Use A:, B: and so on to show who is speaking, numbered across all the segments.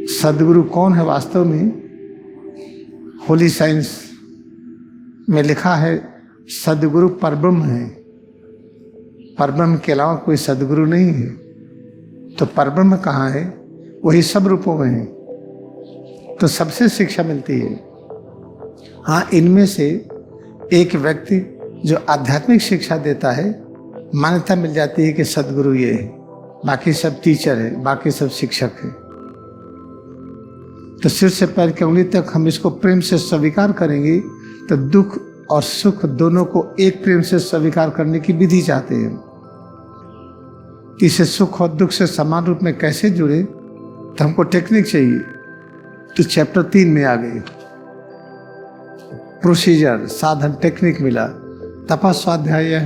A: सदगुरु कौन है वास्तव में? होली साइंस में लिखा है सदगुरु परब्रह्म है। परब्रह्म के अलावा कोई सदगुरु नहीं है। तो परब्रह्म कहाँ है? वही सब रूपों में है। तो सबसे शिक्षा मिलती है। हाँ, इनमें से एक व्यक्ति जो आध्यात्मिक शिक्षा देता है, मान्यता मिल जाती है कि सदगुरु ये है, बाकी सब टीचर है, बाकी सब शिक्षक है। तो सिर से पैर की उंगली तक हम इसको प्रेम से स्वीकार करेंगे तो दुख और सुख दोनों को एक प्रेम से स्वीकार करने की विधि चाहते हैं। इसे सुख और दुख से समान रूप में कैसे जुड़े, तो हमको टेक्निक चाहिए। तो चैप्टर 3 में आ गए, प्रोसीजर, साधन, टेक्निक मिला। तपः स्वाध्याय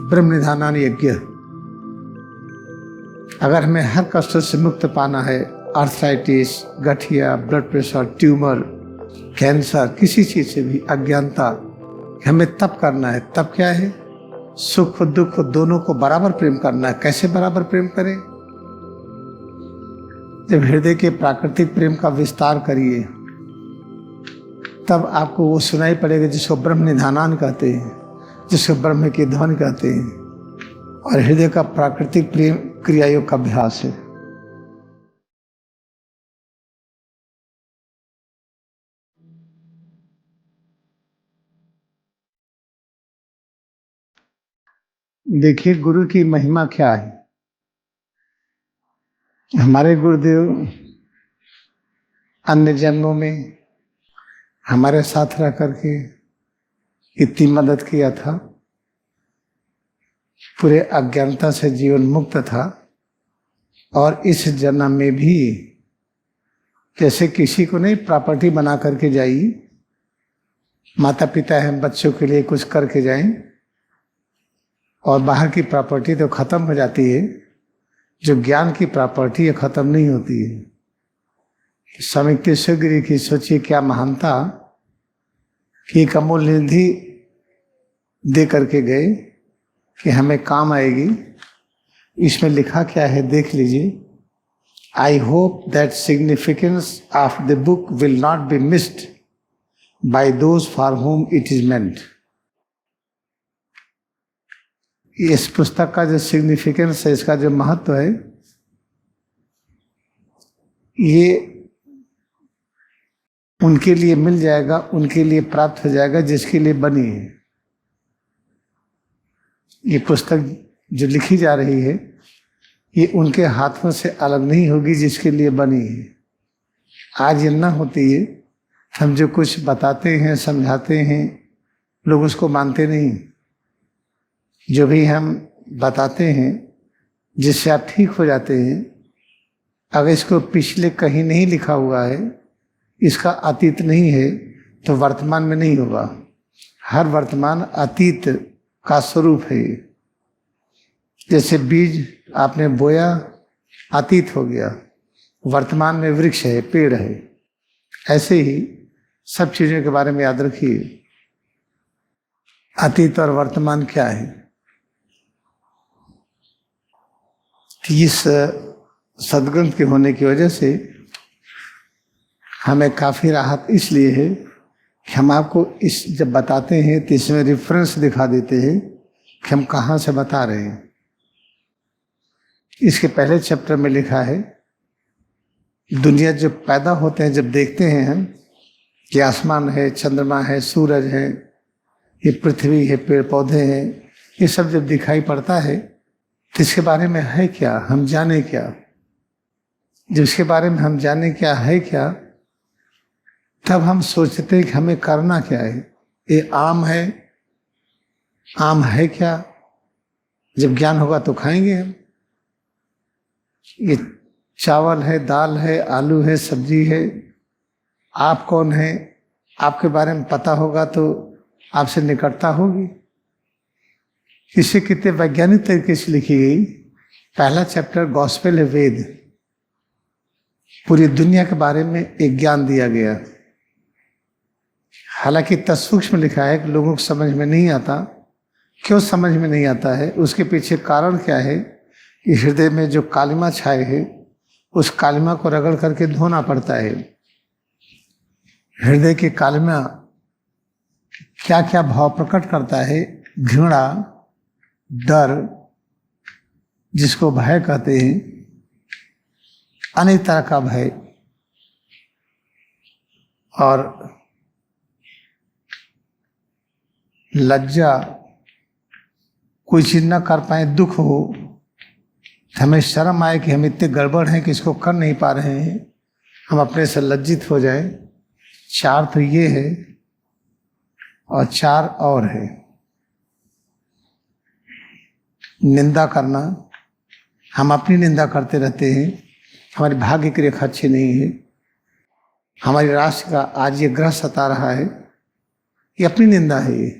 A: ब्रह्म निधानान यज्ञ। अगर हमें हर कष्ट से मुक्त पाना है, आर्थराइटिस, गठिया, ब्लड प्रेशर, ट्यूमर, कैंसर, किसी चीज से भी अज्ञानता, हमें तप करना है। तप क्या है? सुख दुख दोनों को बराबर प्रेम करना है। कैसे बराबर प्रेम करें? जब हृदय के प्राकृतिक प्रेम का विस्तार करिए, तब आपको वो सुनाई पड़ेगा जिसको ब्रह्म निधानान कहते हैं, जिसको ब्रह्म की ध्वनि कहते हैं। और हृदय का प्राकृतिक प्रेम क्रियायोग का अभ्यास है। देखिए, गुरु की महिमा क्या है। हमारे गुरुदेव अन्य जन्मों में हमारे साथ रह करके इतनी मदद किया था, पूरे अज्ञानता से जीवन मुक्त था। और इस जन्म में भी जैसे किसी को नहीं प्रॉपर्टी बना करके जाई, माता पिता हैं, बच्चों के लिए कुछ करके जाएं, और बाहर की प्रॉपर्टी तो खत्म हो जाती है, जो ज्ञान की प्रॉपर्टी है खत्म नहीं होती है। स्वामी कृष्णगिरी की सोचिए क्या महानता कि एक अमूल्य निधि दे करके गए कि हमें काम आएगी। इसमें लिखा क्या है देख लीजिए। I hope that significance of the book will not be missed by those for whom it is meant. इस पुस्तक का जो सिग्निफिकेंस है, इसका जो महत्व है, ये उनके लिए मिल जाएगा, उनके लिए प्राप्त हो जाएगा जिसके लिए बनी है। ये पुस्तक जो लिखी जा रही है, ये उनके हाथों से अलग नहीं होगी जिसके लिए बनी है। आज ये ना होती है, हम जो कुछ बताते हैं, समझाते हैं, लोग उसको मानते नहीं। जो भी हम बताते हैं, जिससे आप ठीक हो जाते हैं, अगर इसको पिछले कहीं नहीं लिखा हुआ है, इसका अतीत नहीं है, तो वर्तमान में नहीं होगा। हर वर्तमान अतीत का स्वरूप है। जैसे बीज आपने बोया, अतीत हो गया, वर्तमान में वृक्ष है, पेड़ है। ऐसे ही सब चीजों के बारे में याद रखिए, अतीत और वर्तमान क्या है। इस सदग्रंथ के होने की वजह से हमें काफ़ी राहत इसलिए है कि हम आपको इस जब बताते हैं तो इसमें रेफरेंस दिखा देते हैं कि हम कहाँ से बता रहे हैं। इसके पहले चैप्टर में लिखा है, दुनिया जो पैदा होते हैं, जब देखते हैं हम कि आसमान है, चंद्रमा है, सूरज है, ये पृथ्वी है, पेड़ पौधे हैं, ये सब जब दिखाई पड़ता है तो इसके बारे में है क्या, हम जाने क्या। जब इसके बारे में हम जाने क्या है क्या, तब हम सोचते हैं कि हमें करना क्या है। ये आम है, आम है क्या, जब ज्ञान होगा तो खाएंगे हम। ये चावल है, दाल है, आलू है, सब्जी है। आप कौन है, आपके बारे में पता होगा तो आपसे निकटता होगी। इसे कितने वैज्ञानिक तरीके से लिखी गई। पहला चैप्टर गॉस्पेल है, वेद, पूरी दुनिया के बारे में एक ज्ञान दिया गया। हालांकि इतना सूक्ष्म लिखा है कि लोगों को समझ में नहीं आता। क्यों समझ में नहीं आता है, उसके पीछे कारण क्या है कि हृदय में जो कालिमा छाए है उस कालिमा को रगड़ करके धोना पड़ता है। हृदय की कालिमा क्या क्या भाव प्रकट करता है? घृणा, डर, जिसको भय कहते हैं, अनेक तरह का भय, और लज्जा, कोई चीज न कर पाए, दुख हो, हमें शर्म आए कि हम इतने गड़बड़ हैं कि इसको कर नहीं पा रहे हैं, हम अपने से लज्जित हो जाए। 4 तो ये है, और 4 और है। निंदा करना, हम अपनी निंदा करते रहते हैं, हमारी भाग्य की रेखा अच्छी नहीं है, हमारी राशि का आज ये ग्रह सता रहा है, ये अपनी निंदा है। ये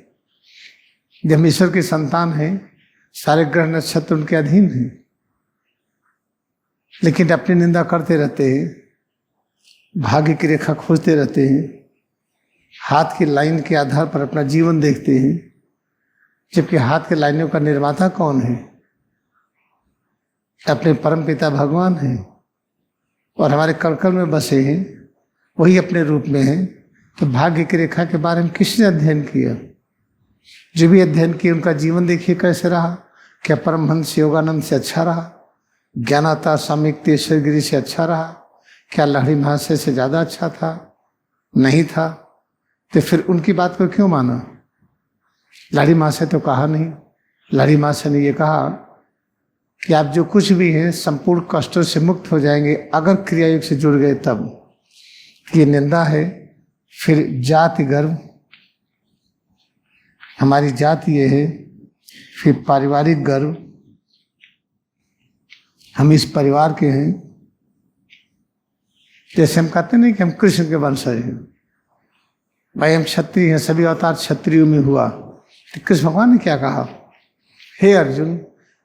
A: जब हम ईश्वर की संतान हैं, सारे ग्रह नक्षत्र उनके अधीन हैं, लेकिन अपनी निंदा करते रहते हैं, भाग्य की रेखा खोजते रहते हैं, हाथ की लाइन के आधार पर अपना जीवन देखते हैं, जबकि हाथ की लाइनों का निर्माता कौन है? अपने परम पिता भगवान हैं, और हमारे कड़कड़ में बसे हैं, वही अपने रूप में हैं। तो भाग्य की रेखा के बारे में किसने अध्ययन किया? जो भी अध्ययन किया उनका जीवन देखिए कैसे रहा। क्या परमहंस योगानंद से अच्छा रहा? ज्ञानाता स्वामी तेश्वर गिरी से अच्छा रहा? क्या लहरी महाशय से ज़्यादा अच्छा था? नहीं था। तो फिर उनकी बात को क्यों माना? लहरी महाशय तो कहा नहीं। लहरी महाशय ने ये कहा कि आप जो कुछ भी हैं संपूर्ण कष्टों से मुक्त हो जाएंगे अगर क्रियायोग से जुड़ गए तब। ये निंदा है। फिर जाति गर्व, हमारी जाति ये है। फिर पारिवारिक गर्व, हम इस परिवार के हैं। जैसे हम कहते नहीं कि हम कृष्ण के वंशज हैं, भाई हम क्षत्रिय हैं, सभी अवतार क्षत्रियों में हुआ। तो कृष्ण भगवान ने क्या कहा? हे अर्जुन,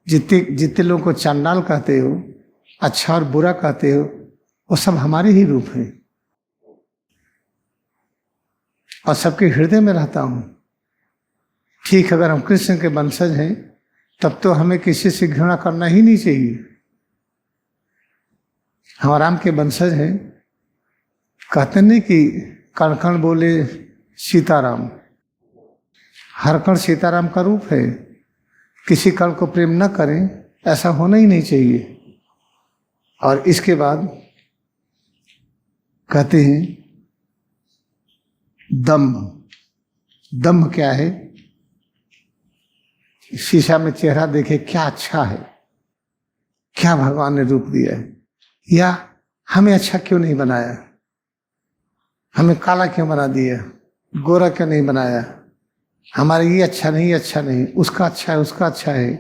A: जितने लोगों को चांडाल कहते हो, अच्छा और बुरा कहते हो, वो सब हमारे ही रूप हैं, और सबके हृदय में रहता हूं। ठीक, अगर हम कृष्ण के वंशज हैं तब तो हमें किसी से घृणा करना ही नहीं चाहिए। हम राम के वंशज हैं। कहते नहीं कि कण कण बोले सीताराम, हर कण सीताराम का रूप है। किसी कण को प्रेम न करें, ऐसा होना ही नहीं चाहिए। और इसके बाद कहते हैं दम्भ। दम्भ क्या है? शीशा में चेहरा देखे, क्या अच्छा है, क्या भगवान ने रूप दिया है, या हमें अच्छा क्यों नहीं बनाया, हमें काला क्यों बना दिया, गोरा क्यों नहीं बनाया, हमारा ये अच्छा नहीं, अच्छा नहीं, उसका अच्छा है, उसका अच्छा है।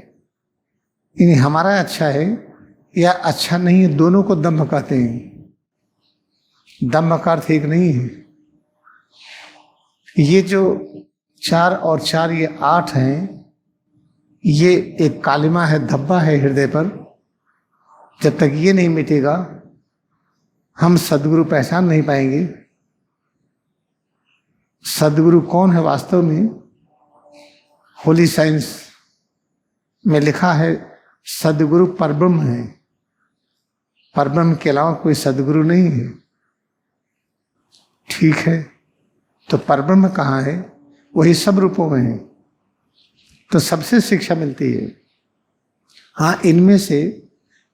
A: यानी हमारा अच्छा है या अच्छा नहीं है, दोनों को दम्भ कहते हैं। दम्भ का अर्थ एक नहीं है। ये जो 4 और 4 ये 8 हैं, ये एक कालिमा है, धब्बा है हृदय पर। जब तक ये नहीं मिटेगा हम सदगुरु पहचान नहीं पाएंगे। सदगुरु कौन है वास्तव में? होली साइंस में लिखा है सदगुरु परब्रह्म है। परब्रह्म के अलावा कोई सदगुरु नहीं है। ठीक है, तो परब्रह्म कहाँ है? वही सब रूपों में है, तो सबसे शिक्षा मिलती है। हाँ, इनमें से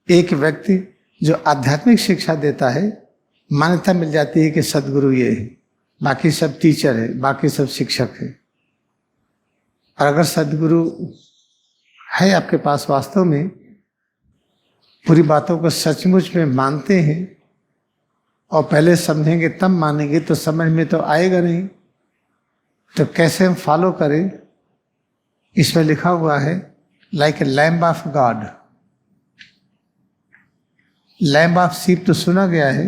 A: एक व्यक्ति जो आध्यात्मिक शिक्षा देता है, मान्यता मिल जाती है कि सदगुरु ये है, बाकी सब टीचर है, बाकी सब शिक्षक है। और अगर सदगुरु है आपके पास, वास्तव में पूरी बातों को सचमुच में मानते हैं और पहले समझेंगे तब मानेंगे, तो समझ में तो आएगा नहीं, तो कैसे हम फॉलो करें? इसमें लिखा हुआ है like a lamb of God. Lamb of sheep तो सुना गया है,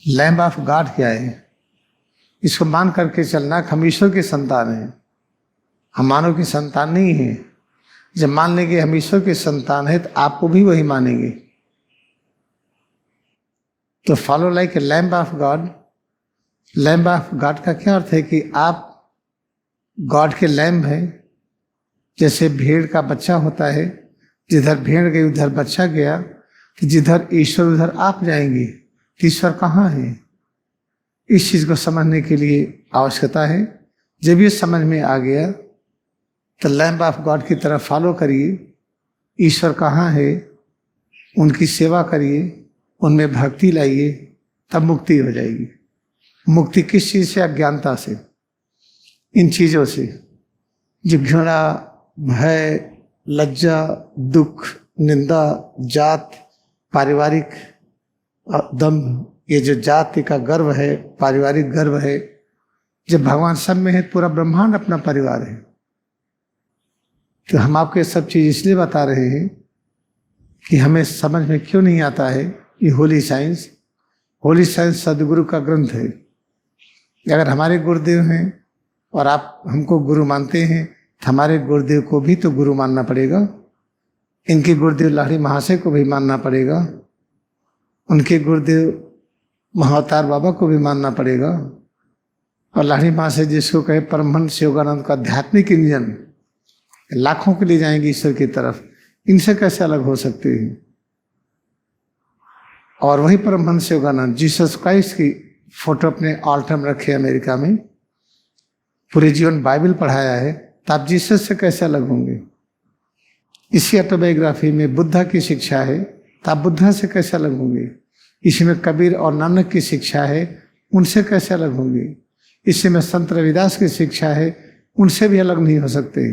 A: लैम्ब ऑफ गॉड क्या है? इसको मान करके चलना कि हम ईश्वर की संतान हैं, हम मानव की संतान नहीं है। जब मान लेंगे हम ईश्वर की संतान है, तो आपको भी वही मानेंगे। तो follow like a lamb of God. Lamb of God का क्या अर्थ है? कि आप गॉड के लैम्ब हैं। जैसे भेड़ का बच्चा होता है, जिधर भेड़ गई उधर बच्चा गया, कि जिधर ईश्वर उधर आप जाएंगे, तो ईश्वर कहाँ है? इस चीज को समझने के लिए आवश्यकता है। जब ये समझ में आ गया तो लैम्ब ऑफ गॉड की तरफ फॉलो करिए। ईश्वर कहाँ है, उनकी सेवा करिए, उनमें भक्ति लाइए, तब मुक्ति हो जाएगी। मुक्ति किस चीज से? अज्ञानता से, इन चीजों से जो घृणा, भय, लज्जा, दुख, निंदा, जात, पारिवारिक दम्भ, ये जो जाति का गर्व है, पारिवारिक गर्व है, जब भगवान सब में है, पूरा ब्रह्मांड अपना परिवार है। तो हम आपको ये सब चीज इसलिए बता रहे हैं कि हमें समझ में क्यों नहीं आता है ये होली साइंस। होली साइंस सदगुरु का ग्रंथ है। अगर हमारे गुरुदेव हैं और आप हमको गुरु मानते हैं, तो हमारे गुरुदेव को भी तो गुरु मानना पड़ेगा। इनके गुरुदेव लाहिड़ी महाशय को भी मानना पड़ेगा, उनके गुरुदेव महाअवतार बाबा को भी मानना पड़ेगा। और लाहिड़ी महाशय जिसको कहे परमहंस योगानंद का आध्यात्मिक इंजन, लाखों के लिए जाएंगे ईश्वर की तरफ, इनसे कैसे अलग हो सकते हैं? और वही परमहंस योगानंद जीसस क्राइस्ट की फोटो अपने ऑल्टर में रखे अमेरिका में, पूरे जीवन बाइबल पढ़ाया है, तो आप जीसस से कैसे अलग होंगे? इसी ऑटोबायोग्राफी में बुद्धा की शिक्षा है, तो आप बुद्धा से कैसे अलग होंगे? इसी में कबीर और नानक की शिक्षा है, उनसे कैसे अलग होंगे? इसी में संत रविदास की शिक्षा है, उनसे भी अलग नहीं हो सकते।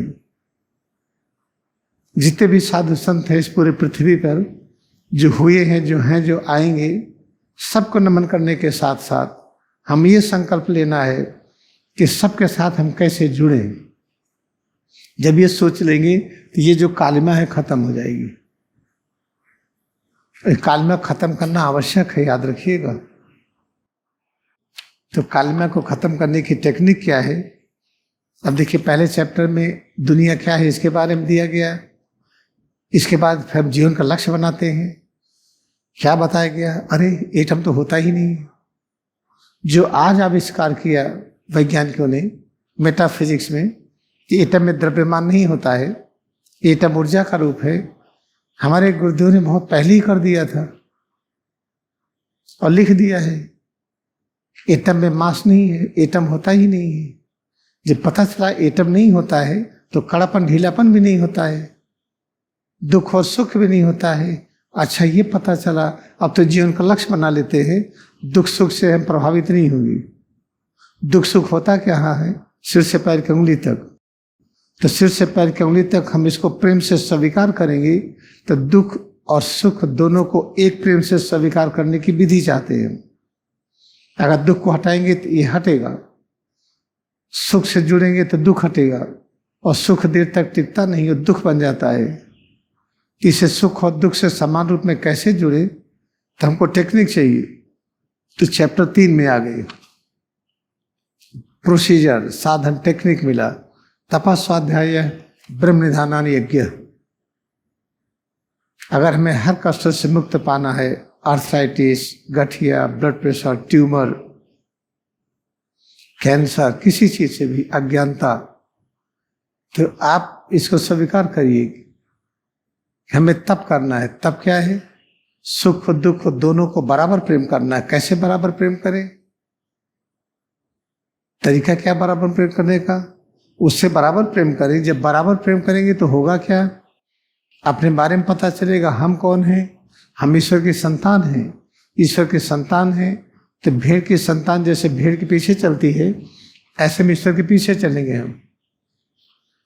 A: जितने भी साधु संत हैं इस पूरे पृथ्वी पर, जो हुए हैं, जो हैं, जो आएंगे, सबको नमन करने के साथ साथ हम ये संकल्प लेना है कि सबके साथ हम कैसे जुड़ें। जब ये सोच लेंगे तो ये जो कालिमा है खत्म हो जाएगी। कालिमा खत्म करना आवश्यक है, याद रखिएगा। तो कालिमा को खत्म करने की टेक्निक क्या है? अब देखिए, पहले चैप्टर में दुनिया क्या है इसके बारे में दिया गया। इसके बाद फिर हम जीवन का लक्ष्य बनाते हैं। क्या बताया गया? अरे एटम तो होता ही नहीं। जो आज आविष्कार किया वैज्ञानिकों ने मेटाफिजिक्स में कि एटम में द्रव्यमान नहीं होता है, एटम ऊर्जा का रूप है, हमारे गुरुदेव ने बहुत पहले ही कर दिया था और लिख दिया है। एटम में मास नहीं है, एटम होता ही नहीं है। जब पता चला एटम नहीं होता है तो कड़ापन, ढीलापन भी नहीं होता है, दुख और सुख भी नहीं होता है। अच्छा, ये पता चला, अब तो जीवन का लक्ष्य बना लेते हैं, दुख सुख से हम प्रभावित नहीं होंगे। दुख सुख होता क्या है? सिर से पैर की उंगली तक। तो सिर से पैर की उंगली तक हम इसको प्रेम से स्वीकार करेंगे, तो दुख और सुख दोनों को एक प्रेम से स्वीकार करने की विधि चाहते हैं। अगर दुख को हटाएंगे तो ये हटेगा, सुख से जुड़ेंगे तो दुख हटेगा, और सुख देर तक टिकता नहीं, वो दुख बन जाता है। इसे सुख और दुख से समान रूप में कैसे जुड़े, तो हमको टेक्निक चाहिए। तो चैप्टर 3 में आ गए, प्रोसीजर, साधन, टेक्निक मिला। तपा स्वाध्याय ब्रह्म निधानान यज्ञ। अगर हमें हर कष्ट से मुक्त पाना है, आर्थराइटिस, गठिया, ब्लड प्रेशर, ट्यूमर, कैंसर, किसी चीज से भी अज्ञानता, तो आप इसको स्वीकार करिए। हमें तप करना है। तप क्या है? सुख दुख दोनों को बराबर प्रेम करना है। कैसे बराबर प्रेम करें? तरीका क्या बराबर प्रेम करने का? उससे बराबर प्रेम करें। जब बराबर प्रेम करेंगे तो होगा क्या? अपने बारे में पता चलेगा, हम कौन हैं। हम ईश्वर की संतान हैं। ईश्वर की संतान हैं तो भेड़ की संतान जैसे भेड़ के पीछे चलती है, ऐसे में ईश्वर के पीछे चलेंगे हम।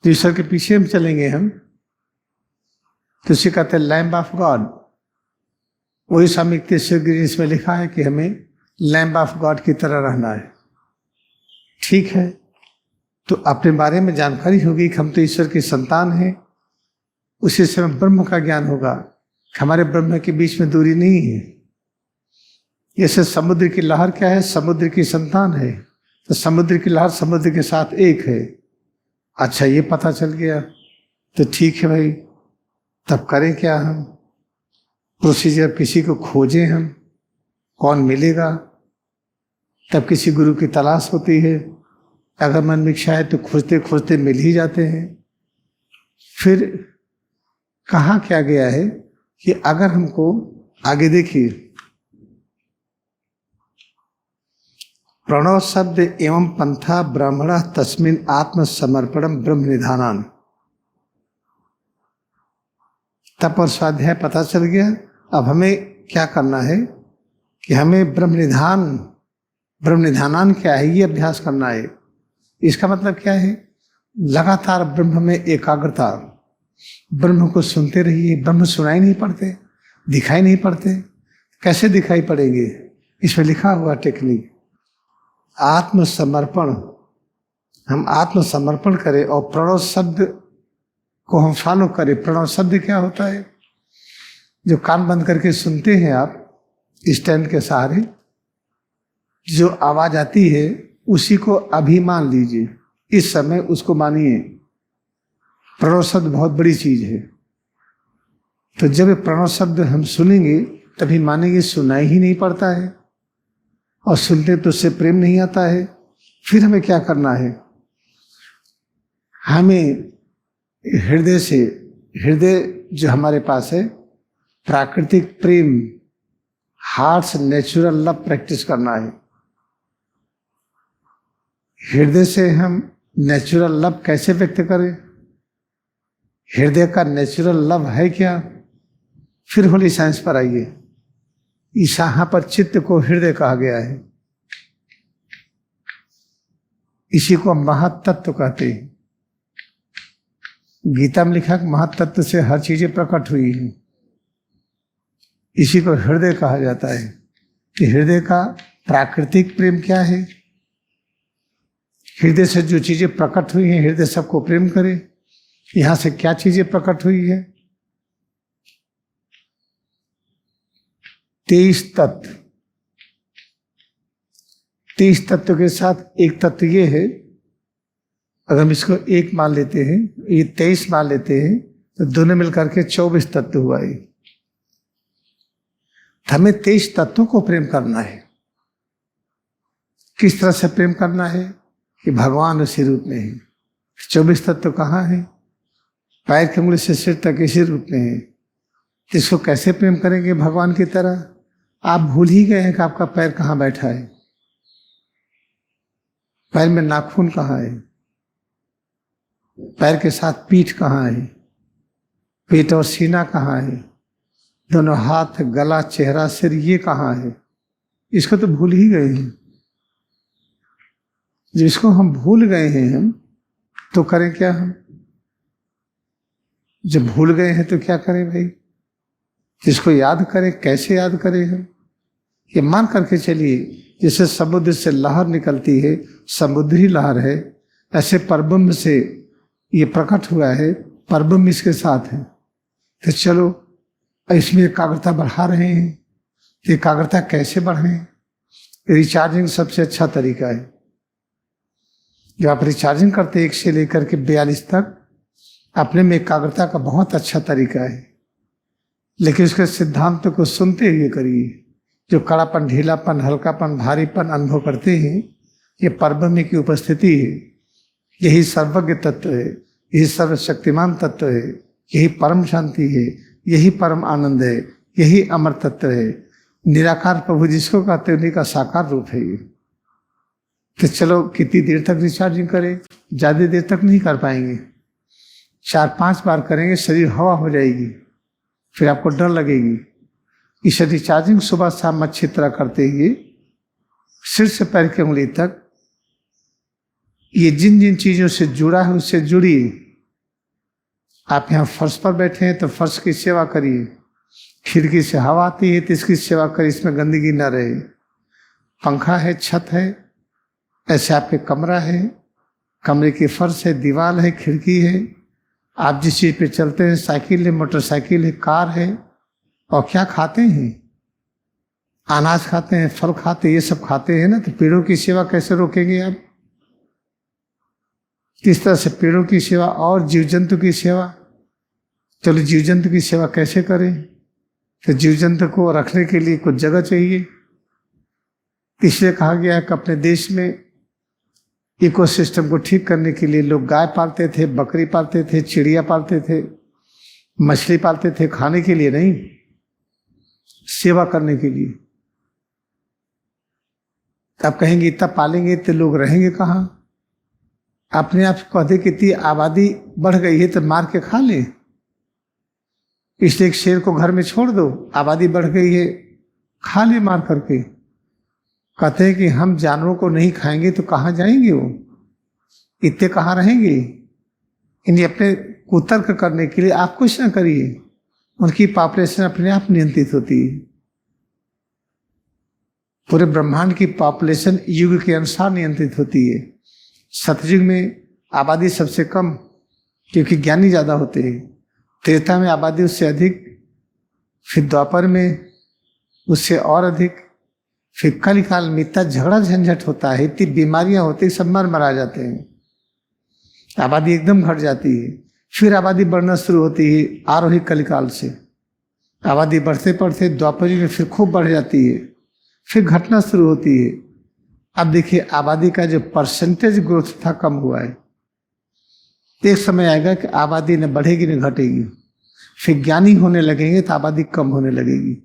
A: तो ईश्वर के पीछे हम चलेंगे हम, तो उसे कहते हैं लैम्ब ऑफ गॉड। वही स्वामी तीसरे इसमें लिखा है कि हमें लैम्ब ऑफ गॉड की तरह रहना है। ठीक है, तो अपने बारे में जानकारी होगी कि हम तो ईश्वर की संतान हैं। उसी समय ब्रह्म का ज्ञान होगा, हमारे ब्रह्म के बीच में दूरी नहीं है। जैसे समुद्र की लहर क्या है? समुद्र की संतान है, तो समुद्र की लहर समुद्र के साथ एक है। अच्छा, ये पता चल गया तो ठीक है भाई, तब करें क्या? हम प्रोसीजर, किसी को खोजें हम, कौन मिलेगा? तब किसी गुरु की तलाश होती है। अगर मन में इच्छा है तो खोजते खोजते मिल ही जाते हैं। फिर कहा क्या गया है कि अगर हमको आगे देखिए, प्रणव शब्द एवं पंथा ब्राह्मण तस्मिन आत्मसमर्पणम ब्रह्म निधानान। तप और स्वाध्याय पता चल गया। अब हमें क्या करना है कि हमें ब्रह्म निधानान क्या है ये अभ्यास करना है। इसका मतलब क्या है? लगातार ब्रह्म में एकाग्रता। ब्रह्म को सुनते रहिए। ब्रह्म सुनाई नहीं पड़ते, दिखाई नहीं पड़ते, कैसे दिखाई पड़ेंगे? इसमें लिखा हुआ टेक्निक, आत्मसमर्पण। हम आत्मसमर्पण करें और प्रणव शब्द को हम फॉलो करें। प्रणव शब्द क्या होता है? जो कान बंद करके सुनते हैं आप स्टैंड के सहारे, जो आवाज आती है उसी को अभी मान लीजिए, इस समय उसको मानिए। प्रणव शब्द बहुत बड़ी चीज है। तो जब प्रणव शब्द हम सुनेंगे तभी मानेंगे। सुनाई ही नहीं पड़ता है और सुनते तो उससे प्रेम नहीं आता है। फिर हमें क्या करना है? हमें हृदय से, हृदय जो हमारे पास है, प्राकृतिक प्रेम, हार्ट्स नेचुरल लव प्रैक्टिस करना है। हृदय से हम नेचुरल लव कैसे व्यक्त करें? हृदय का नेचुरल लव है क्या? फिर होली साइंस पर आइए। यहाँ पर चित्त को हृदय कहा गया है। इसी को महत्तत्व कहते हैं। गीता में लिखा कि महत्तत्व से हर चीजें प्रकट हुई हैं। इसी को हृदय कहा जाता है। कि हृदय का प्राकृतिक प्रेम क्या है? हृदय से जो चीजें प्रकट हुई हैं, हृदय सबको प्रेम करे। यहां से क्या चीजें प्रकट हुई है? 23 तत्व। 23 तत्व के साथ एक तत्व ये है, अगर हम इसको एक मान लेते हैं, ये 23 मान लेते हैं, तो दोनों मिलकर के 24 तत्व हुआ है। हमें 23 तत्वों को प्रेम करना है। किस तरह से प्रेम करना है? कि भगवान उसी रूप में है। 24 तत्व कहाँ है? पैर की उंगली से सिर तक इसी रूप में है। तो इसको कैसे प्रेम करेंगे भगवान की तरह? आप भूल ही गए हैं कि आपका पैर कहाँ बैठा है। पैर में नाखून कहाँ है? पैर के साथ पीठ कहाँ है? पेट और सीना कहाँ है? दोनों हाथ, गला, चेहरा, सिर, ये कहाँ है? इसको तो भूल ही गए हैं। जिसको हम भूल गए हैं हम तो करें क्या? हम जब भूल गए हैं तो क्या करें भाई? जिसको याद करें, कैसे याद करें? हम ये मान करके चलिए, जैसे समुद्र से लहर निकलती है, समुद्री लहर है, ऐसे परब्रह्म से ये प्रकट हुआ है, परब्रह्म इसके साथ है। तो चलो इसमें एकाग्रता बढ़ा रहे हैं। एकाग्रता कैसे बढ़ाएं? रिचार्जिंग सबसे अच्छा तरीका है। जब आप रिचार्जिंग करते 1 से लेकर के 42 तक, अपने में एकाग्रता का बहुत अच्छा तरीका है। लेकिन उसके सिद्धांत को सुनते हुए करिए। जो कड़ापन, ढीलापन, हल्कापन, भारीपन अनुभव करते हैं, ये परब्रह्म की उपस्थिति है। यही सर्वज्ञ तत्व है, यही सर्वशक्तिमान तत्व है, यही परम शांति है, यही परम आनंद है, यही अमर तत्व है। निराकार प्रभु जिसको कहते हैं उन्हीं का साकार रूप है ये। तो चलो कितनी देर तक रिचार्जिंग करें? ज्यादा देर तक नहीं कर पाएंगे। 4-5 बार करेंगे, शरीर हवा हो जाएगी, फिर आपको डर लगेगी। इस रिचार्जिंग सुबह शाम अच्छी तरह करते हुए सिर से पैर की उंगली तक ये जिन जिन चीजों से जुड़ा है उससे जुड़िए। आप यहाँ फर्श पर बैठे हैं तो फर्श की सेवा करिए। खिड़की से हवा आती है तो इसकी सेवा करिए, इसमें गंदगी न रहे। पंखा है, छत है, ऐसे आपके कमरा है, कमरे की फर्श है, दीवार है, खिड़की है। आप जिस चीज पे चलते हैं, साइकिल है, मोटरसाइकिल है, कार है, और क्या खाते हैं? अनाज खाते हैं, फल खाते हैं, ये सब खाते हैं ना। तो पेड़ों की सेवा कैसे रोकेंगे आप? किस तरह से पेड़ों की सेवा और जीव जंतु की सेवा? चलो जीव जंतु की सेवा कैसे करें? तो जीव जंतु को रखने के लिए कुछ जगह चाहिए। इसलिए कहा गया है कि अपने देश में इकोसिस्टम को ठीक करने के लिए लोग गाय पालते थे, बकरी पालते थे, चिड़िया पालते थे, मछली पालते थे, खाने के लिए नहीं। सेवा करने के लिए। आप कहेंगे इतना पालेंगे तो लोग रहेंगे कहाँ? अपने आप कहते कि इतनी आबादी बढ़ गई है तो मार के खा ले, इसलिए एक शेर को घर में छोड़ दो, आबादी बढ़ गई है, खा ले मार करके। कहते हैं कि हम जानवरों को नहीं खाएंगे तो कहाँ जाएंगे वो, इतने कहाँ रहेंगे। इन्हें अपने कुतर्क करने के लिए आप कुछ ना करिए, उनकी पॉपुलेशन अपने आप नियंत्रित होती है। पूरे ब्रह्मांड की पॉपुलेशन युग के अनुसार नियंत्रित होती है। सतयुग में आबादी सबसे कम, क्योंकि ज्ञानी ज्यादा होते हैं। त्रेता में आबादी उससे अधिक, फिर द्वापर में उससे और अधिक, फिर कलिकाल में इतना झगड़ा झंझट होता है, इतनी बीमारियां होती, सब मरा जाते हैं, आबादी एकदम घट जाती है। फिर आबादी बढ़ना शुरू होती है आरोही कलिकाल से। आबादी बढ़ते बढ़ते द्वापरी में फिर खूब बढ़ जाती है, फिर घटना शुरू होती है। अब देखिए आबादी का जो परसेंटेज ग्रोथ था कम हुआ है। एक समय आएगा कि आबादी न बढ़ेगी न घटेगी, फिर ज्ञानी होने लगेंगे तो आबादी कम होने लगेगी।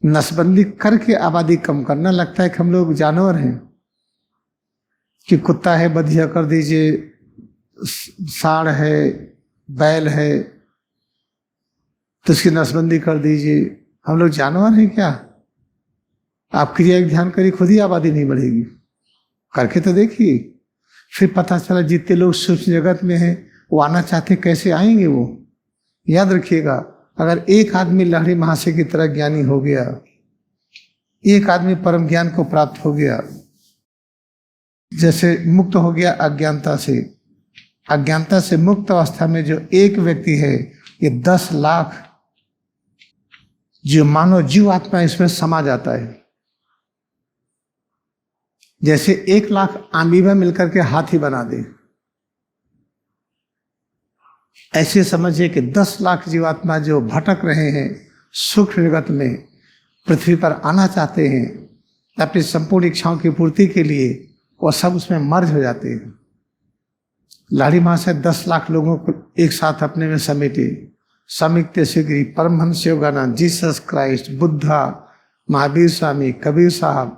A: नसबंदी करके आबादी कम करना, लगता है कि हम लोग जानवर हैं कि कुत्ता है बधिया कर दीजिए, सांड है, बैल है तो उसकी नसबंदी कर दीजिए। हम लोग जानवर हैं क्या? आप क्रिया एक ध्यान करिए, खुद ही आबादी नहीं बढ़ेगी, करके तो देखिए। फिर पता चला जितने लोग सूक्ष्म जगत में हैं वो आना चाहते, कैसे आएंगे वो? याद रखिएगा, अगर एक आदमी लहरी महाशय की तरह ज्ञानी हो गया, एक आदमी परम ज्ञान को प्राप्त हो गया, जैसे मुक्त हो गया अज्ञानता से, अज्ञानता से मुक्त अवस्था में जो एक व्यक्ति है, ये 10 लाख जो मानव जीव आत्मा इसमें समा जाता है। जैसे 1 लाख अमीबा मिलकर के हाथी बना दे, ऐसे समझिए कि 10 लाख जीवात्मा जो भटक रहे हैं सूक्ष्म जगत में, पृथ्वी पर आना चाहते हैं अपनी संपूर्ण इच्छाओं की पूर्ति के लिए, वो सब उसमें मर्ज हो जाते हैं। लाड़ी महाशय 10 लाख लोगों को एक साथ अपने में समेटे। समिक्ते शीघ्री, परमहंस योगानंद, जीसस क्राइस्ट, बुद्धा, महावीर स्वामी, कबीर साहब।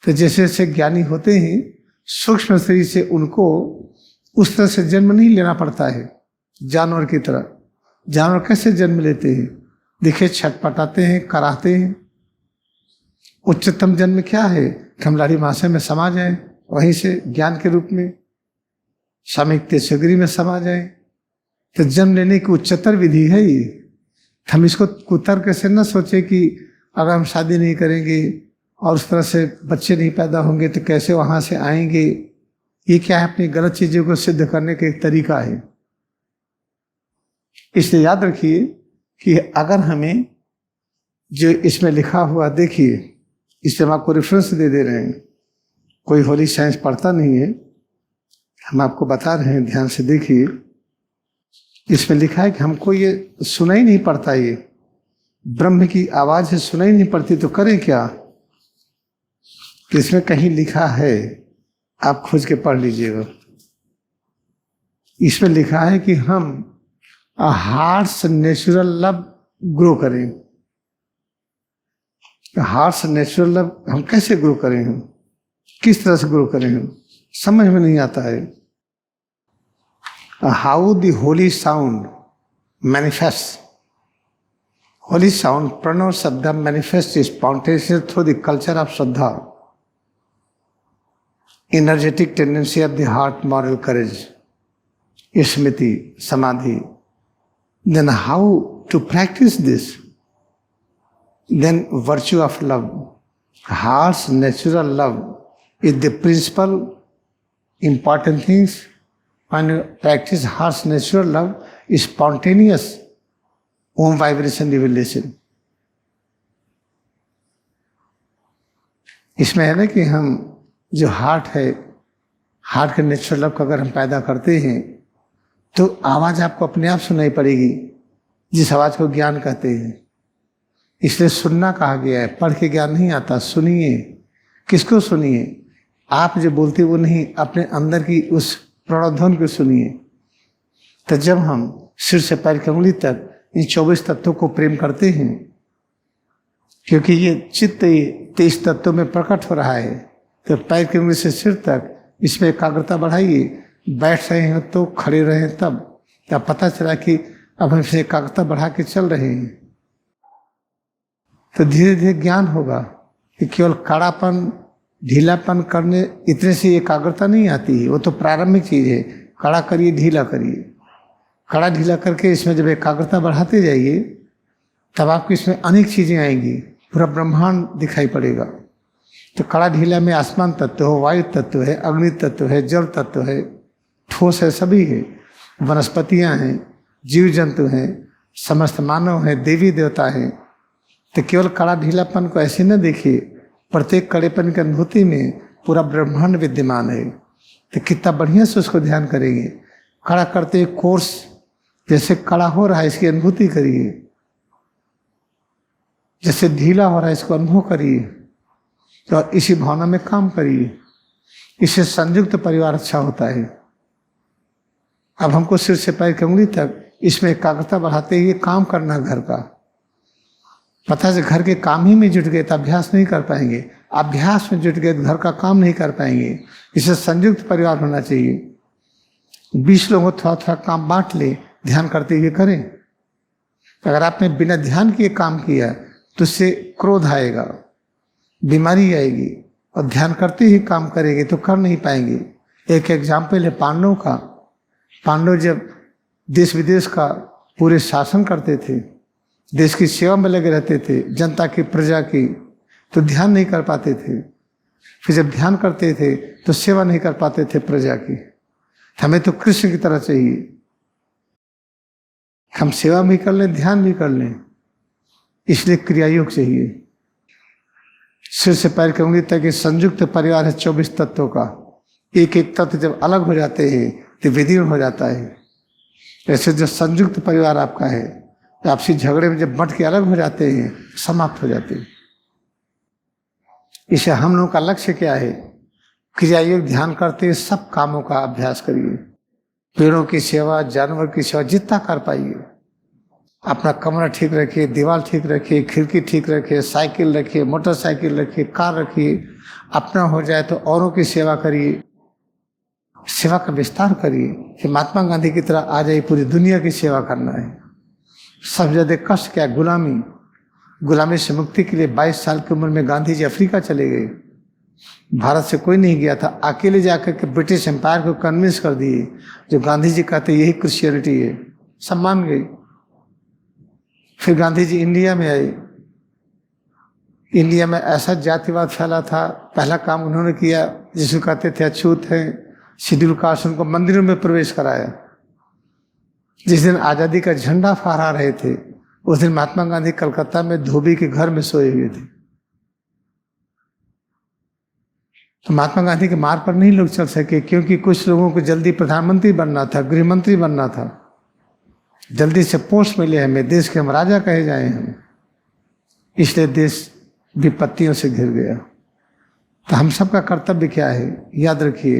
A: तो जैसे जैसे ज्ञानी होते हैं सूक्ष्म शरीर से उनको उस तरह से जन्म नहीं लेना पड़ता है जानवर की तरह। जानवर कैसे जन्म लेते हैं? देखिए, छटपटाते हैं, कराहते हैं। उच्चतम जन्म क्या है? हम लाड़ी महाशय में समा जाए, वहीं से ज्ञान के रूप में सामिक्य सगरी में समा जाए। तो जन्म लेने की उच्चतर विधि है ये। हम इसको कुतर्क से न सोचे कि अगर हम शादी नहीं करेंगे और उस तरह से बच्चे नहीं पैदा होंगे तो कैसे वहां से आएंगे। ये क्या है? अपनी गलत चीजों को सिद्ध करने का एक तरीका है। इसलिए याद रखिए कि अगर हमें जो इसमें लिखा हुआ, देखिए इससे हम आपको रेफरेंस दे रहे हैं, कोई होली साइंस पढ़ता नहीं है, हम आपको बता रहे हैं, ध्यान से देखिए। इसमें लिखा है कि हमको ये सुनाई नहीं पड़ता, ये ब्रह्म की आवाज है, सुनाई नहीं पड़ती, तो करें क्या? तो इसमें कहीं लिखा है, आप खोज के पढ़ लीजिएगा। इसमें लिखा है कि हम हार्ट्स नेचुरल लव ग्रो करें। हार्ट्स नेचुरल लव हम कैसे ग्रो करें? हम किस तरह से ग्रो करें? हम समझ में नहीं आता है। How the holy sound manifest, holy sound Pranav shabd manifest spontaneous through the culture of shraddha, energetic tendency of the heart, moral courage, smriti, samadhi. Then how to practice this? Then virtue of love. Heart's natural love is the principal important things. When you practice heart's natural love, is spontaneous Om vibration revelation. इसमें है ना कि हम जो heart है, heart के natural love को अगर हम पैदा करते हैं तो आवाज आपको अपने आप सुनाई पड़ेगी, जिस आवाज को ज्ञान कहते हैं। इसलिए सुनना कहा गया है, पढ़ के ज्ञान नहीं आता, सुनिए। किसको सुनिए? आप जो बोलते वो नहीं, अपने अंदर की उस प्रणोध्वन को सुनिए। तो जब हम सिर से पैर की उंगली तक इन 24 तत्वों को प्रेम करते हैं क्योंकि ये चित्त 23 तत्वों में प्रकट हो रहा है। तो पैर की उंगली से सिर तक इसमें एकाग्रता बढ़ाइए। बैठ रहे हैं तो खड़े रहे तब पता चला कि अब हम इसे एकाग्रता बढ़ा के चल रहे हैं, तो धीरे धीरे ज्ञान होगा कि केवल कड़ापन ढीलापन करने इतने से एकाग्रता नहीं आती है। वो तो प्रारंभिक चीज है। कड़ा करिए, ढीला करिए, कड़ा ढीला करके इसमें जब एकाग्रता बढ़ाते जाइए तब आपको इसमें अनेक चीजें आएंगी, पूरा ब्रह्मांड दिखाई पड़ेगा। तो कड़ा ढीला में आसमान तत्व हो, वायु तत्व है, अग्नि तत्व है, जल तत्व है, ठोस है, सभी है, वनस्पतियां हैं, जीव जंतु हैं, समस्त मानव है, देवी देवता है। तो केवल कड़ा ढीलापन को ऐसे न देखिए, प्रत्येक कड़ेपन की अनुभूति में पूरा ब्रह्मांड विद्यमान है। तो कितना बढ़िया से उसको ध्यान करेंगे। कड़ा करते कोर्स जैसे कड़ा हो रहा है इसकी अनुभूति करिए, जैसे ढीला हो रहा है इसको अनुभव करिए, तो इसी भावना में काम करिए। इससे संयुक्त परिवार अच्छा होता है। अब हमको सिर से पैर की उंगली तक इसमें एकाग्रता बढ़ाते हुए काम करना घर का। पता है घर के काम ही में जुट गए तो अभ्यास नहीं कर पाएंगे, अभ्यास में जुट गए तो घर का काम नहीं कर पाएंगे। इसे संयुक्त परिवार होना चाहिए। 20 लोगों थोड़ा थोड़ा काम बांट ले, ध्यान करते हुए करें। अगर आपने बिना ध्यान किए काम किया तो उससे क्रोध आएगा, बीमारी आएगी, और ध्यान करते ही काम करेंगे तो कर नहीं पाएंगे। एक एग्जाम्पल है पांडवों का। पांडव जब देश विदेश का पूरे शासन करते थे, देश की सेवा में लगे रहते थे, जनता की, प्रजा की, तो ध्यान नहीं कर पाते थे। फिर जब ध्यान करते थे तो सेवा नहीं कर पाते थे प्रजा की। हमें तो कृष्ण की तरह चाहिए, हम सेवा भी कर लें, ध्यान भी कर लें। इसलिए क्रियायोग चाहिए। सिर से पैर की उंगली तक संयुक्त परिवार है 24 तत्वों का। एक एक तत्व जब अलग हो जाते हैं तो विदीर्ण हो जाता है। ऐसे जो संयुक्त परिवार आपका है, आपसी झगड़े में जब बंट के अलग हो जाते हैं, समाप्त हो जाते हैं। इसे हम लोगों का लक्ष्य क्या है? क्रियायोग ध्यान करते सब कामों का अभ्यास करिए। पेड़ों की सेवा, जानवर की सेवा जितना कर पाइए। अपना कमरा ठीक रखिए, दीवार ठीक रखिए, खिड़की ठीक रखिए, साइकिल रखिए, मोटरसाइकिल रखिए, कार रखिए। अपना हो जाए तो औरों की सेवा करिए, सेवा का विस्तार करिए कि महात्मा गांधी की तरह आ जाए, पूरी दुनिया की सेवा करना है। सबसे ज्यादा कष्ट क्या? गुलामी। गुलामी से मुक्ति के लिए 22 साल की उम्र में गांधी जी अफ्रीका चले गए। भारत से कोई नहीं गया था, अकेले जाकर के ब्रिटिश एम्पायर को कन्विंस कर दिए। जो गांधी जी कहते यही क्रिश्चियनिटी है, सब मान गए। फिर गांधी जी इंडिया में आए। इंडिया में ऐसा जातिवाद फैला था, पहला काम उन्होंने किया जिसको कहते थे अछूत है, शेड्यूल कास्ट, उनको मंदिरों में प्रवेश कराया। जिस दिन आज़ादी का झंडा फहरा रहे थे उस दिन महात्मा गांधी कलकत्ता में धोबी के घर में सोए हुए थे। तो महात्मा गांधी के मार्ग पर नहीं लोग चल सके, क्योंकि कुछ लोगों को जल्दी प्रधानमंत्री बनना था, गृह मंत्री बनना था, जल्दी से पोस्ट मिले हमें, देश के हम राजा कहे जाए हम, इसलिए देश विपत्तियों से घिर गया। तो हम सबका कर्तव्य क्या है? याद रखिए,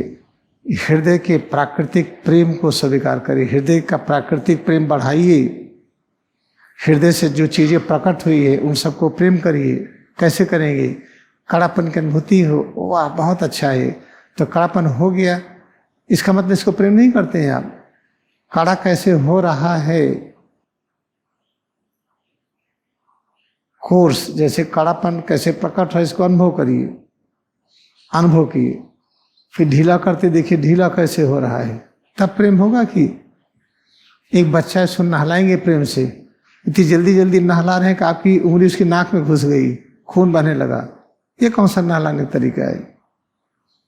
A: हृदय के प्राकृतिक प्रेम को स्वीकार करिए। हृदय का प्राकृतिक प्रेम बढ़ाइए। हृदय से जो चीजें प्रकट हुई है उन सबको प्रेम करिए। कैसे करेंगे? कड़ापन की अनुभूति हो, वाह बहुत अच्छा है, तो कड़ापन हो गया, इसका मतलब इसको प्रेम नहीं करते हैं आप। कड़ा कैसे हो रहा है? कोर्स जैसे कड़ापन कैसे प्रकट हो, इसको अनुभव करिए, अनुभव किए। फिर ढीला करते देखिए ढीला कैसे हो रहा है, तब प्रेम होगा। कि एक बच्चा है, उसको नहलाएंगे प्रेम से, इतनी जल्दी जल्दी नहला रहे हैं कि आपकी उंगली उसकी नाक में घुस गई, खून बहने लगा। ये कौन सा नहलाने का तरीका है?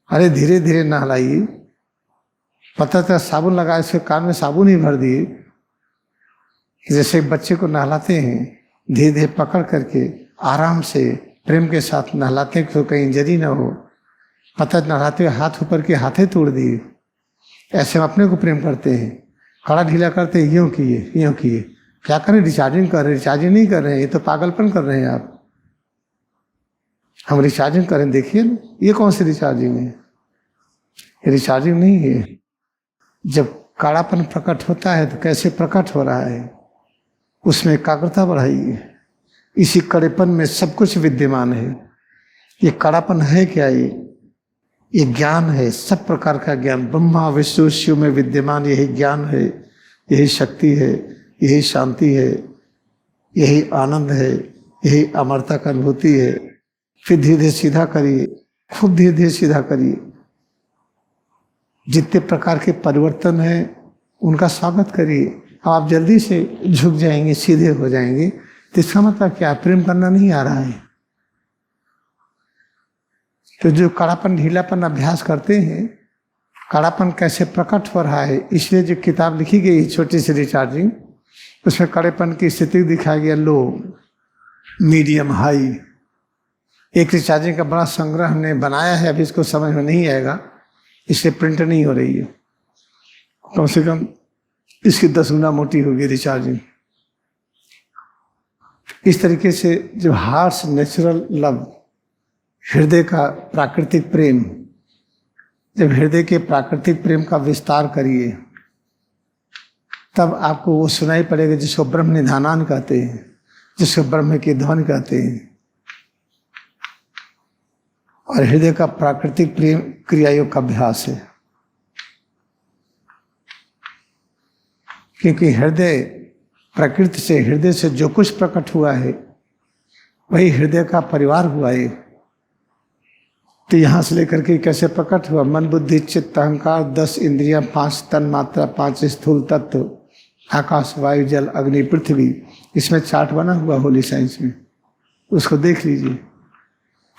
A: अरे धीरे धीरे नहलाइए। पता था साबुन लगा, इसके कान में साबुन ही भर दिए। जैसे बच्चे को नहलाते हैं, धीरे धीरे पकड़ करके आराम से प्रेम के साथ नहलाते हैं, तो कहीं इंजरी ना हो। पता नहलाते हुए हाथ ऊपर के हाथे तोड़ दिए। ऐसे हम अपने को प्रेम करते हैं। कड़ा ढीला करते हैं, यूँ किए यूँ किए। क्या करें? रिचार्जिंग कर रहे हैं। रिचार्जिंग नहीं कर रहे हैं, ये तो पागलपन कर रहे हैं आप। हम रिचार्जिंग करें, देखिए ये कौन सी रिचार्जिंग है? ये रिचार्जिंग नहीं है। जब कड़ापन प्रकट होता है तो कैसे प्रकट हो रहा है, उसमें एकाग्रता बढ़ाइए। इसी कड़ेपन में सब कुछ विद्यमान है। ये कड़ापन है क्या? ये ज्ञान है, सब प्रकार का ज्ञान ब्रह्मा विष्णु शिव में विद्यमान यही ज्ञान है, यही शक्ति है, यही शांति है, यही आनंद है, यही अमरता का अनुभूति है। फिर धीरे धीरे सीधा करिए, खूब धीरे धीरे सीधा करिए। जितने प्रकार के परिवर्तन हैं उनका स्वागत करिए। आप जल्दी से झुक जाएंगे, सीधे हो जाएंगे, तो इसका मतलब क्या? प्रेम करना नहीं आ रहा है। तो जो कड़ापन ढीलापन अभ्यास करते हैं, कड़ापन कैसे प्रकट हो रहा है, इसलिए जो किताब लिखी गई छोटी सी रिचार्जिंग, उसमें कड़ेपन की स्थिति दिखाया गया, लो, मीडियम, हाई। एक रिचार्जिंग का बड़ा संग्रह हमने बनाया है, अभी इसको समझ में नहीं आएगा इसलिए प्रिंट नहीं हो रही है। कम से कम इसकी 10 गुना मोटी होगी रिचार्जिंग। इस तरीके से जो हार्ट्स नेचुरल लव, हृदय का प्राकृतिक प्रेम, जब हृदय के प्राकृतिक प्रेम का विस्तार करिए तब आपको वो सुनाई पड़ेगा जिसको ब्रह्म निधानान कहते हैं, जिसको ब्रह्म की ध्वनि कहते हैं। और हृदय का प्राकृतिक प्रेम क्रिया योग का अभ्यास है, क्योंकि हृदय प्रकृति से, हृदय से जो कुछ प्रकट हुआ है वही हृदय का परिवार हुआ है। तो यहाँ से लेकर के कैसे प्रकट हुआ? मन बुद्धि चित्त अहंकार, 10 इंद्रियां, 5 तन मात्रा, 5 स्थूल तत्व, आकाश वायु जल अग्नि पृथ्वी। इसमें चार्ट बना हुआ होली साइंस में, उसको देख लीजिए।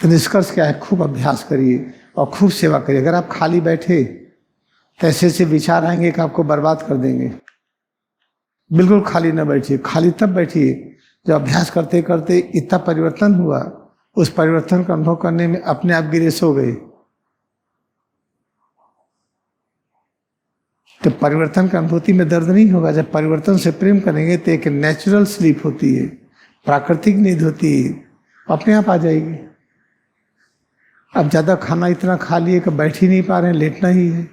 A: तो निष्कर्ष क्या है? खूब अभ्यास करिए और खूब सेवा करिए। अगर आप खाली बैठे तो ऐसे ऐसे विचार आएंगे कि आपको बर्बाद कर देंगे। बिल्कुल खाली ना बैठिए। खाली तब बैठिए जब अभ्यास करते करते इतना परिवर्तन हुआ, उस परिवर्तन का अनुभव करने में अपने आप गिरे सो गए। तो परिवर्तन का अनुभूति में दर्द नहीं होगा। जब परिवर्तन से प्रेम करेंगे तो एक नेचुरल स्लीप होती है, प्राकृतिक नींद होती है, अपने आप आ जाएगी। अब ज़्यादा खाना इतना खा लिए कि बैठ ही नहीं पा रहे हैं, लेटना ही है,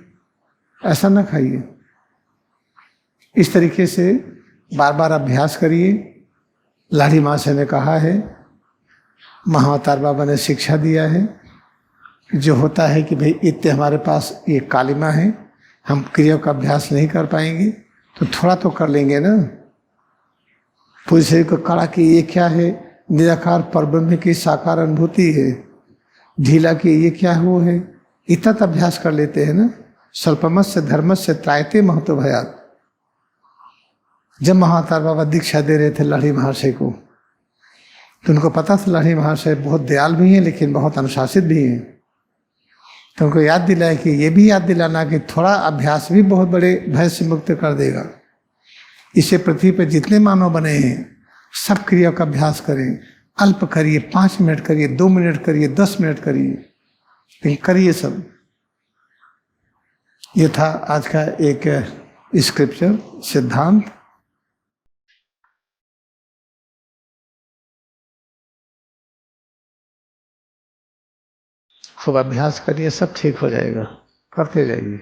A: ऐसा ना खाइए। इस तरीके से बार बार अभ्यास करिए। लाड़ी महाशय ने कहा है, महाअवतार बाबा ने शिक्षा दिया है, जो होता है कि भाई इतने हमारे पास ये कालिमा है, हम क्रिया का अभ्यास नहीं कर पाएंगे तो थोड़ा तो कर लेंगे ना। पूरे शरीर को कड़ा कि ये क्या है? निराकार परब्रह्म की साकार अनुभूति है। ढीला कि ये क्या है? वो है। इतना तो अभ्यास कर लेते हैं ना। स्वल्पमस्य धर्मस्य त्रायते महतो भयात। जब महाअवतार बाबा दीक्षा दे रहे थे लाड़ी महाशय को, तो उनको पता था लाड़ी महाशय बहुत दयाल भी हैं लेकिन बहुत अनुशासित भी हैं। तो उनको याद दिलाया कि ये भी याद दिलाना कि थोड़ा अभ्यास भी बहुत बड़े भय से मुक्त कर देगा। इसे पृथ्वी पर जितने मानव बने हैं सब क्रिया का अभ्यास करें। अल्प करिए, 5 मिनट करिए, 2 मिनट करिए, 10 मिनट करिए, लेकिन करिए सब। ये था आज का एक स्क्रिप्चर सिद्धांत। खूब अभ्यास करिए, सब ठीक हो जाएगा। करते जाइए।